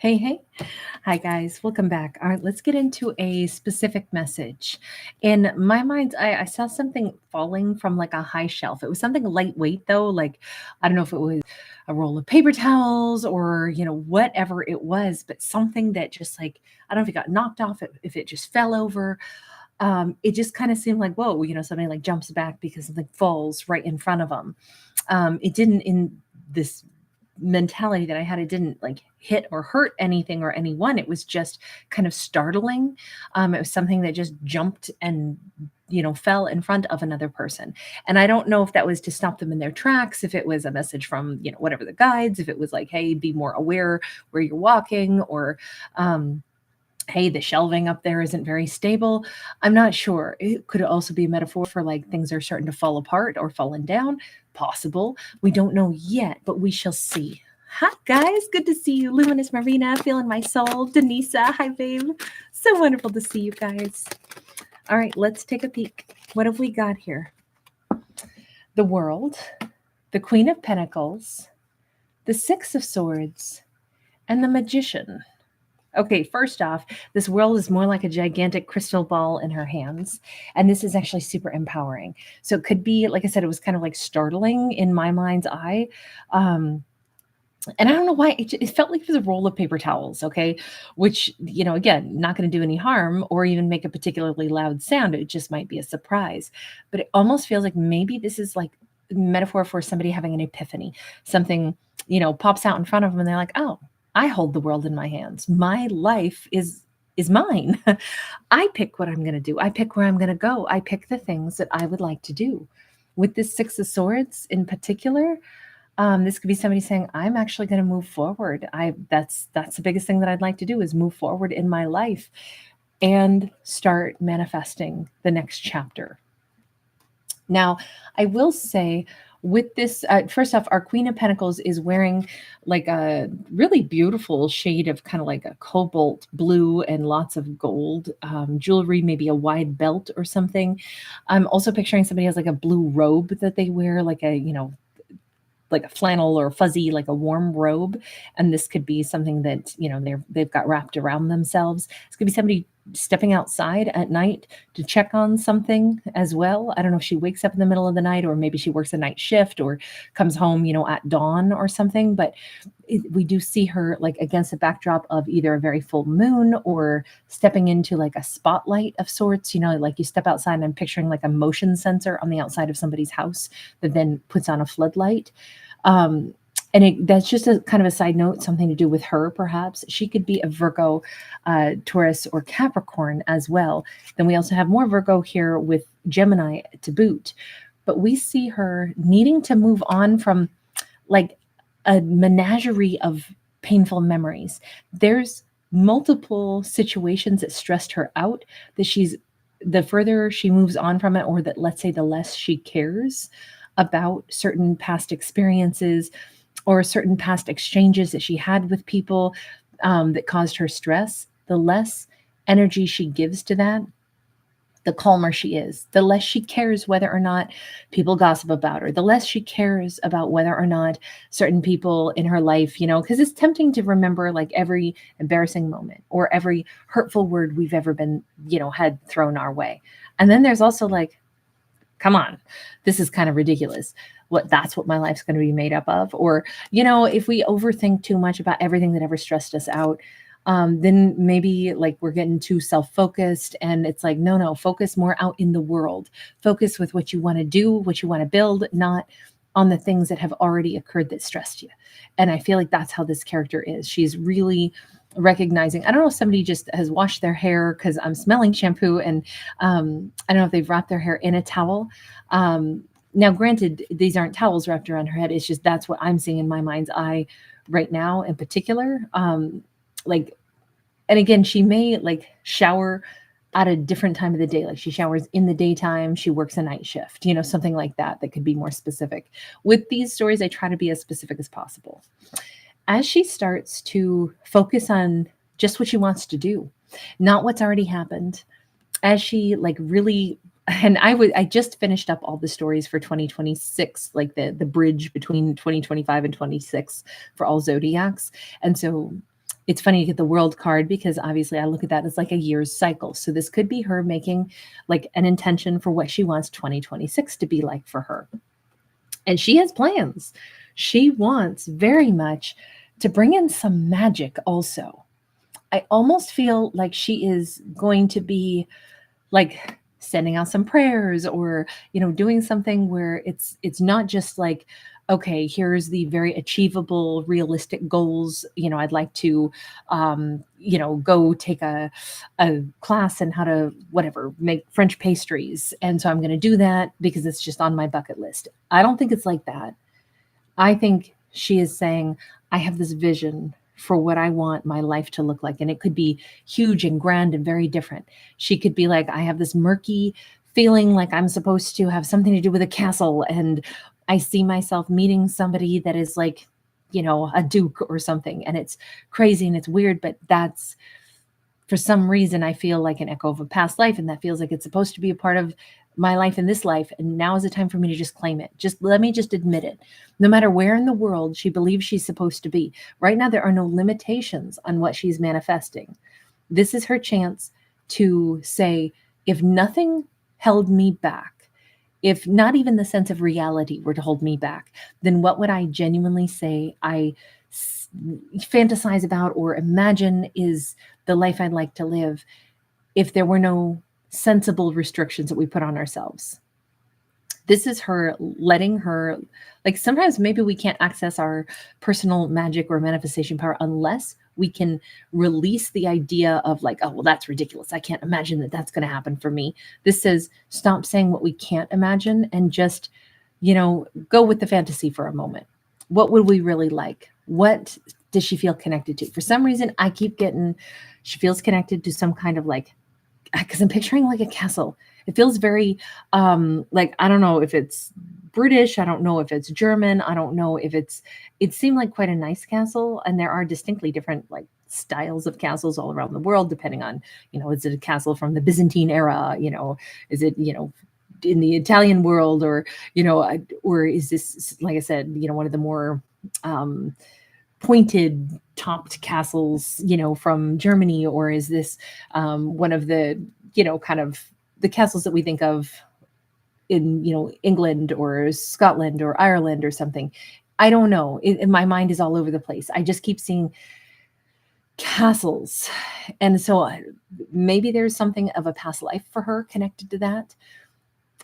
Hey, hey. Hi, guys. Welcome back. All right, let's get into a specific message. In my mind, I saw something falling from like a high shelf. It was something lightweight, though. Like, I don't know if it was a roll of paper towels or, whatever it was, but something that just like, I don't know if it got knocked off, if it just fell over. It just kind of seemed like, whoa, somebody like jumps back because something falls right in front of them. It didn't in this mentality that I had, it didn't like hit or hurt anything or anyone. It was just kind of startling. It was something that just jumped and fell in front of another person. And I don't know if that was to stop them in their tracks, if it was a message from whatever the guides, if it was like, hey, be more aware where you're walking, or hey, the shelving up there isn't very stable. I'm not sure. It could also be a metaphor for like things are starting to fall apart or falling down. Possible. We don't know yet, but we shall see. Hi, guys. Good to see you. Luminous Marina, feeling my soul. Denisa, hi, babe. So wonderful to see you guys. All right, let's take a peek. What have we got here? The World, the Queen of Pentacles, the Six of Swords, and the Magician. Okay, first off, this world is more like a gigantic crystal ball in her hands. And this is actually super empowering. So it could be, like I said, it was kind of like startling in my mind's eye. And I don't know why it felt like it was a roll of paper towels, okay? Which, again, not going to do any harm or even make a particularly loud sound. It just might be a surprise. But it almost feels like maybe this is like metaphor for somebody having an epiphany. Something, pops out in front of them and they're like, oh, I hold the world in my hands. My life is mine. I pick what I'm going to do. I pick where I'm going to go. I pick the things that I would like to do. With this Six of Swords in particular, this could be somebody saying, I'm actually going to move forward. That's the biggest thing that I'd like to do, is move forward in my life and start manifesting the next chapter. Now, I will say, with this, first off, our Queen of Pentacles is wearing like a really beautiful shade of kind of like a cobalt blue and lots of gold jewelry, maybe a wide belt or something. I'm also picturing somebody has like a blue robe that they wear, like like a flannel or fuzzy, like a warm robe. And this could be something that, they've got wrapped around themselves. This could be somebody stepping outside at night to check on something as well. I don't know if she wakes up in the middle of the night, or maybe she works a night shift or comes home, at dawn or something. But we do see her like against a backdrop of either a very full moon or stepping into like a spotlight of sorts, like you step outside, and I'm picturing like a motion sensor on the outside of somebody's house that then puts on a floodlight. And that's just a kind of a side note, something to do with her, perhaps. She could be a Virgo, Taurus, or Capricorn as well. Then we also have more Virgo here with Gemini to boot. But we see her needing to move on from like a menagerie of painful memories. There's multiple situations that stressed her out, that the further she moves on from it, or that, let's say, the less she cares about certain past experiences or certain past exchanges that she had with people that caused her stress, the less energy she gives to that, the calmer she is, the less she cares whether or not people gossip about her, the less she cares about whether or not certain people in her life, because it's tempting to remember like every embarrassing moment or every hurtful word we've ever been, had thrown our way. And then there's also like, come on, this is kind of ridiculous. That's what my life's going to be made up of. Or, if we overthink too much about everything that ever stressed us out, then maybe like we're getting too self-focused, and it's like, no, focus more out in the world. Focus with what you want to do, what you want to build, not on the things that have already occurred that stressed you. And I feel like that's how this character is. She's really recognizing, I don't know if somebody just has washed their hair, because I'm smelling shampoo, and I don't know if they've wrapped their hair in a towel. Now, granted, these aren't towels wrapped around her head. It's just that's what I'm seeing in my mind's eye right now in particular. And again, she may like shower at a different time of the day. Like she showers in the daytime, she works a night shift, something like that could be more specific. With these stories, I try to be as specific as possible. As she starts to focus on just what she wants to do, not what's already happened, as she like really, and I just finished up all the stories for 2026, like the bridge between 2025 and 26 for all zodiacs. And so It's funny to get the world card because obviously I look at that as like a year's cycle. So this could be her making like an intention for what she wants 2026 to be like for her. And she has plans. She wants very much to bring in some magic also. I almost feel like she is going to be like sending out some prayers, or doing something where it's not just like, okay, here's the very achievable realistic goals. I'd like to go take a class in how to whatever make French pastries, and so I'm going to do that because it's just on my bucket list. I don't think it's like that. I think she is saying, I have this vision for what I want my life to look like. And it could be huge and grand and very different. She could be like, I have this murky feeling like I'm supposed to have something to do with a castle. And I see myself meeting somebody that is like, a duke or something. And it's crazy and it's weird, but that's, for some reason, I feel like an echo of a past life. And that feels like it's supposed to be a part of my life in this life. And now is the time for me to just claim it. Just let me just admit it. No matter where in the world she believes she's supposed to be. Right now, there are no limitations on what she's manifesting. This is her chance to say, if nothing held me back, if not even the sense of reality were to hold me back, then what would I genuinely say I fantasize about or imagine is the life I'd like to live if there were no sensible restrictions that we put on ourselves? This is her letting her, like, sometimes maybe we can't access our personal magic or manifestation power unless we can release the idea of like, oh, well, that's ridiculous. I can't imagine that that's going to happen for me. This says, stop saying what we can't imagine and just, go with the fantasy for a moment. What would we really like? What does she feel connected to? For some reason, I keep getting, she feels connected to some kind of like, because I'm picturing like a castle. It feels very like, I don't know if it's British, I don't know if it's German, I don't know if it seemed like quite a nice castle. And there are distinctly different like styles of castles all around the world, depending on, is it a castle from the Byzantine era? Is it, in the Italian world, or is this, like I said, one of the more pointed topped castles, from Germany, or is this one of the, kind of the castles that we think of in, England or Scotland or Ireland or something? I don't know. My mind is all over the place. I just keep seeing castles. And so maybe there's something of a past life for her connected to that.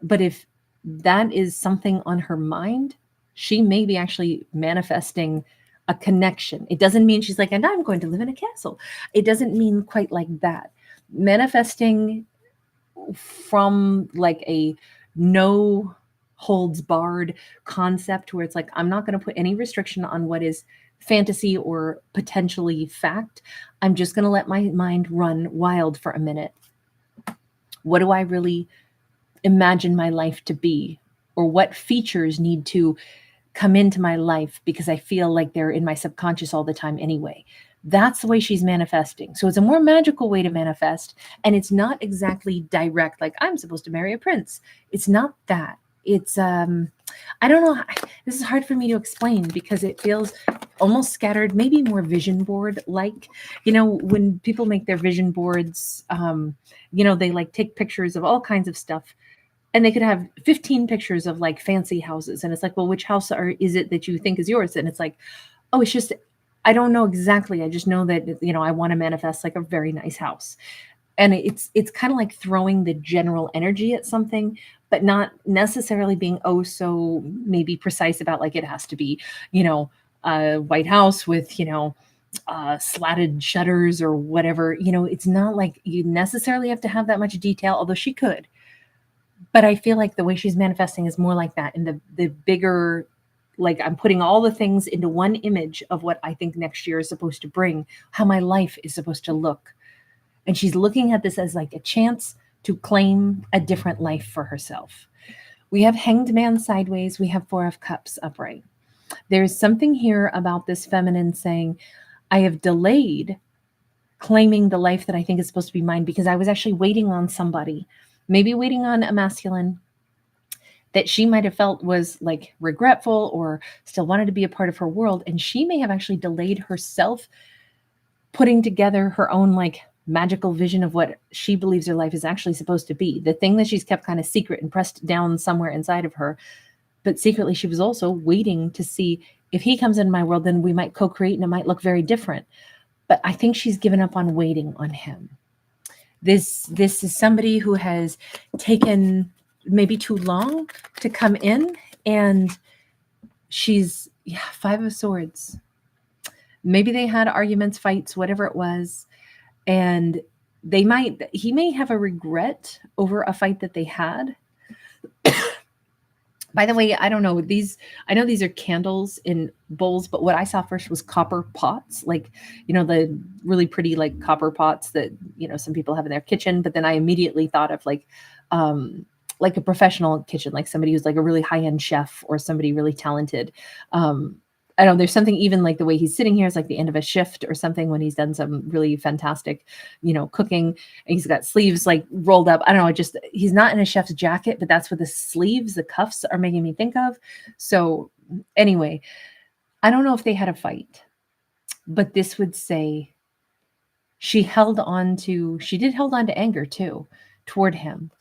But if that is something on her mind, she may be actually manifesting a connection. It doesn't mean she's like, and I'm going to live in a castle. It doesn't mean quite like that. Manifesting from like a no holds barred concept where it's like, I'm not going to put any restriction on what is fantasy or potentially fact. I'm just going to let my mind run wild for a minute. What do I really imagine my life to be? Or what features need to come into my life because I feel like they're in my subconscious all the time anyway? That's the way she's manifesting. So it's a more magical way to manifest. And it's not exactly direct, like I'm supposed to marry a prince. It's not that. It's, I don't know. This is hard for me to explain because it feels almost scattered, maybe more vision board like, when people make their vision boards, they like take pictures of all kinds of stuff. And they could have 15 pictures of like fancy houses. And it's like, well, which house is it that you think is yours? And it's like, oh, it's just, I don't know exactly. I just know that, I want to manifest like a very nice house. And it's kind of like throwing the general energy at something, but not necessarily being so maybe precise about like, it has to be, a White House with, slatted shutters or whatever. It's not like you necessarily have to have that much detail, although she could. But I feel like the way she's manifesting is more like that, in the bigger, like I'm putting all the things into one image of what I think next year is supposed to bring, how my life is supposed to look. And she's looking at this as like a chance to claim a different life for herself. We have Hanged Man sideways. We have Four of Cups upright. There's something here about this feminine saying, I have delayed claiming the life that I think is supposed to be mine because I was actually waiting on somebody, maybe waiting on a masculine that she might have felt was like regretful or still wanted to be a part of her world. And she may have actually delayed herself putting together her own like magical vision of what she believes her life is actually supposed to be. The thing that she's kept kind of secret and pressed down somewhere inside of her. But secretly, she was also waiting to see if he comes in my world, then we might co-create and it might look very different. But I think she's given up on waiting on him. This is somebody who has taken maybe too long to come in, and she's Five of Swords. Maybe they had arguments, fights, whatever it was, and he may have a regret over a fight that they had. By the way, I don't know these. I know these are candles in bowls, but what I saw first was copper pots, like, the really pretty like copper pots that, some people have in their kitchen. But then I immediately thought of like a professional kitchen, like somebody who's like a really high-end chef or somebody really talented. I don't know, there's something even like the way he's sitting here is like the end of a shift or something when he's done some really fantastic, cooking. And he's got sleeves like rolled up. I don't know, he's not in a chef's jacket, but that's what the sleeves, the cuffs are making me think of. So anyway, I don't know if they had a fight, but this would say she did hold on to anger too toward him.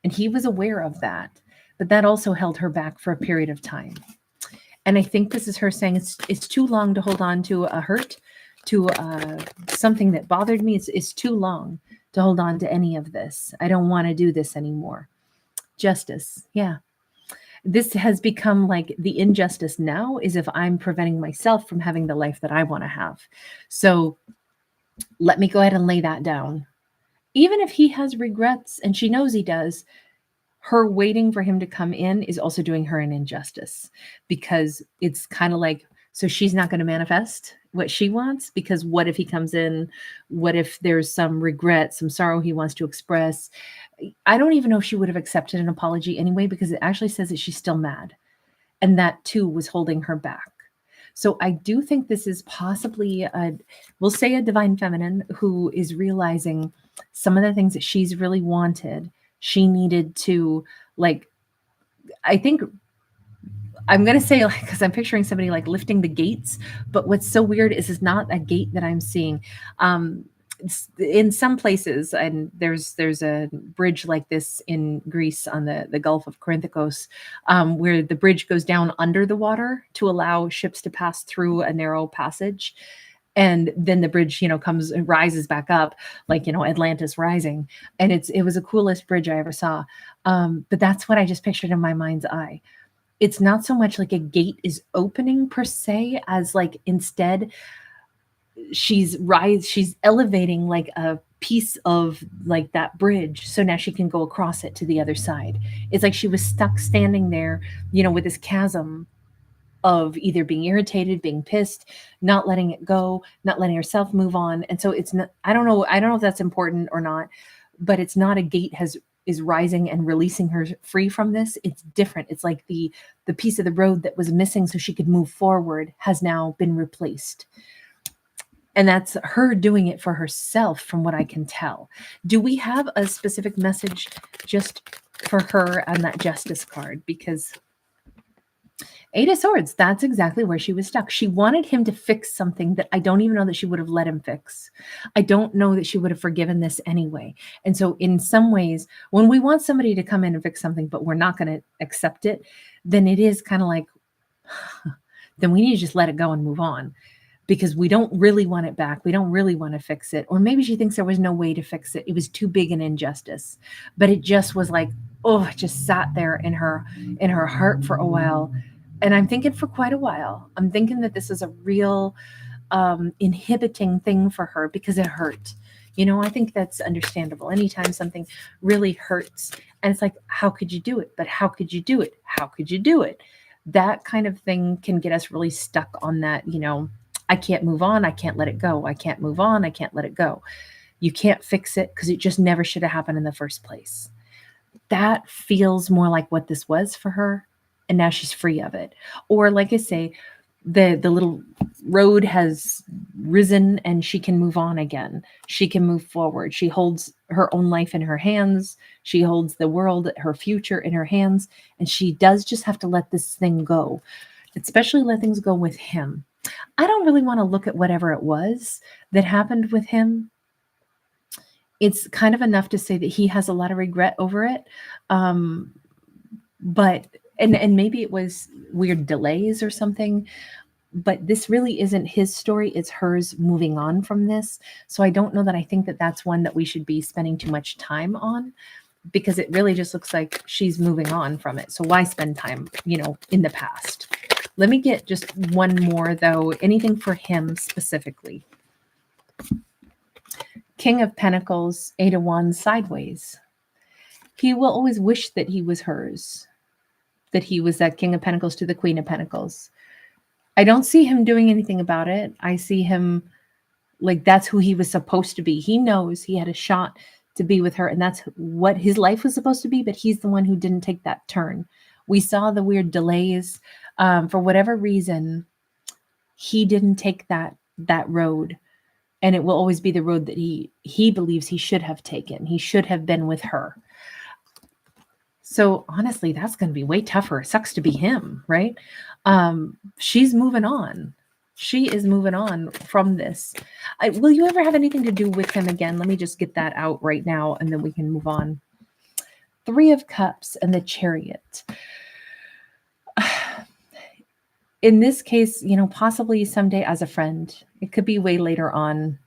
And he was aware of that, but that also held her back for a period of time. And I think this is her saying it's too long to hold on to a hurt, to something that bothered me. It's too long to hold on to any of this. I don't want to do this anymore. Justice. Yeah. This has become like the injustice now is if I'm preventing myself from having the life that I want to have. So let me go ahead and lay that down. Even if he has regrets, and she knows he does, her waiting for him to come in is also doing her an injustice, because it's kind of like, so she's not going to manifest what she wants, because what if he comes in? What if there's some regret, some sorrow he wants to express? I don't even know if she would have accepted an apology anyway, because it actually says that she's still mad. And that too was holding her back. So I do think this is possibly we'll say a divine feminine who is realizing some of the things that she's really wanted. She needed to, like, I think I'm going to say, like, because I'm picturing somebody like lifting the gates, but what's so weird is it's not a gate that I'm seeing. In some places, and there's a bridge like this in Greece on the Gulf of Corinthos, where the bridge goes down under the water to allow ships to pass through a narrow passage. And then the bridge, comes and rises back up, like, Atlantis rising. And it was the coolest bridge I ever saw. But that's what I just pictured in my mind's eye. It's not so much like a gate is opening per se, as like instead she's elevating like a piece of like that bridge. So now she can go across it to the other side. It's like she was stuck standing there, with this chasm of either being irritated, being pissed, not letting it go, not letting herself move on. And so it's not, I don't know if that's important or not, but it's not a gate is rising and releasing her free from this. It's different. It's like the piece of the road that was missing so she could move forward has now been replaced. And that's her doing it for herself, from what I can tell. Do we have a specific message just for her on that Justice card? Because Eight of Swords, that's exactly where she was stuck. She wanted him to fix something that I don't even know that she would have let him fix. I don't know that she would have forgiven this anyway. And so in some ways, when we want somebody to come in and fix something, but we're not going to accept it, then it is kind of like, then we need to just let it go and move on, because we don't really want it back. We don't really want to fix it. Or maybe she thinks there was no way to fix it. It was too big an injustice. But it just was like, it just sat there in her heart for a while. And I'm thinking for quite a while. I'm thinking that this is a real inhibiting thing for her, because it hurt. I think that's understandable. Anytime something really hurts and it's like, how could you do it? But how could you do it? How could you do it? That kind of thing can get us really stuck on that, I can't move on. I can't let it go. I can't move on. I can't let it go. You can't fix it because it just never should have happened in the first place. That feels more like what this was for her. And now she's free of it. Or like I say, the little road has risen and she can move on again. She can move forward. She holds her own life in her hands. She holds the world, her future in her hands. And she does just have to let this thing go, especially let things go with him. I don't really want to look at whatever it was that happened with him. It's kind of enough to say that he has a lot of regret over it. Um, but and maybe it was weird delays or something, but this really isn't his story, it's hers moving on from this. So I don't know that I think that that's one that we should be spending too much time on, because it really just looks like she's moving on from it. So why spend time, in the past? Let me get just one more though. Anything for him specifically? King of Pentacles, Eight of Wands sideways. He will always wish that he was hers, that he was that King of Pentacles to the Queen of Pentacles. I don't see him doing anything about it. I see him like that's who he was supposed to be. He knows he had a shot to be with her, and that's what his life was supposed to be, but he's the one who didn't take that turn. We saw the weird delays. For whatever reason, he didn't take that road, and it will always be the road that he believes he should have taken. He should have been with her. So honestly, that's going to be way tougher. It sucks to be him, right? She's moving on. She is moving on from this. Will you ever have anything to do with him again? Let me just get that out right now, and then we can move on. Three of Cups and the Chariot. In this case, possibly someday as a friend. It could be way later on.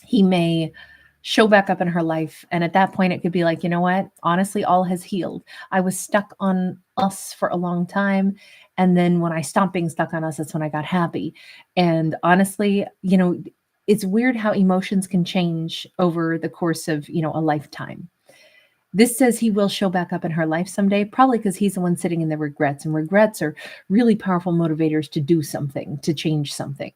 He may show back up in her life, and at that point it could be like, you know what, honestly, all has healed. I was stuck on us for a long time, and then when I stopped being stuck on us, that's when I got happy. And honestly, it's weird how emotions can change over the course of a lifetime. This says he will show back up in her life someday, probably because he's the one sitting in the regrets, and regrets are really powerful motivators to do something, to change something.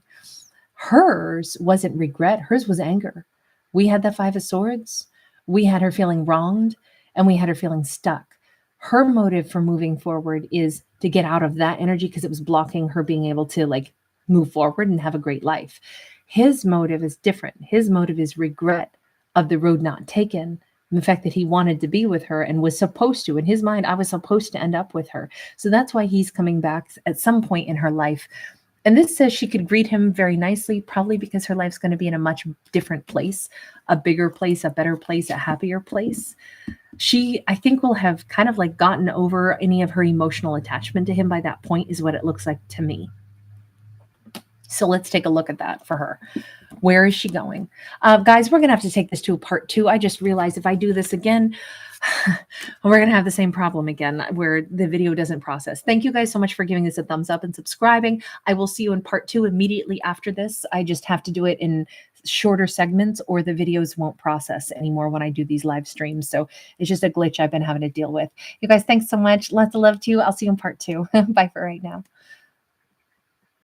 Hers wasn't regret, hers was anger. We had the Five of Swords. We had her feeling wronged, and we had her feeling stuck. Her motive for moving forward is to get out of that energy because it was blocking her being able to move forward and have a great life. His motive is different. His motive is regret of the road not taken, and the fact that he wanted to be with her and was supposed to. In his mind, I was supposed to end up with her. So that's why he's coming back at some point in her life. And this says she could greet him very nicely, probably because her life's going to be in a much different place, a bigger place, a better place, a happier place. She, I think, will have kind of gotten over any of her emotional attachment to him by that point, is what it looks like to me. So let's take a look at that for her. Where is she going? Guys, we're going to have to take this to a part 2. I just realized if I do this again, we're going to have the same problem again where the video doesn't process. Thank you guys so much for giving this a thumbs up and subscribing. I will see you in part 2 immediately after this. I just have to do it in shorter segments or the videos won't process anymore when I do these live streams. So it's just a glitch I've been having to deal with. You guys, thanks so much. Lots of love to you. I'll see you in part 2. Bye for right now.